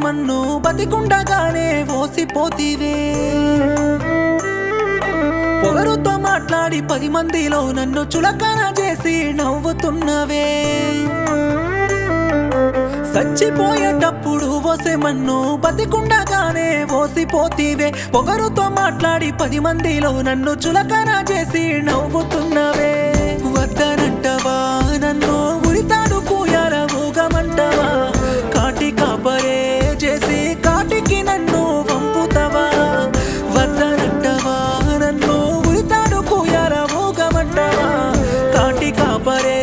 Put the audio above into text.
మన్ను బతికుండగానే ఓసిపోతీవే పొగరుతో మాట్లాడి 10 మందిలో నన్ను చులకన చేసి నవ్వుతున్నవే చచ్చిపోయేటప్పుడు ఓసే మన్ను బతికుండగానే ఓసిపోతీవే పొగరుతో మాట్లాడి 10 మందిలో నన్ను చులకన చేసి నవ్వుతున్నవే వద్దనంటవా నన్ను ఉరితాడు కూయాల ఊగమంటవా కాటి కాపరే చేసి కాటికి నన్ను పంపుతవా వద్దనంటవా నన్ను ఉరితాడు కూయాల ఊగమంటవా కాటి కాపరే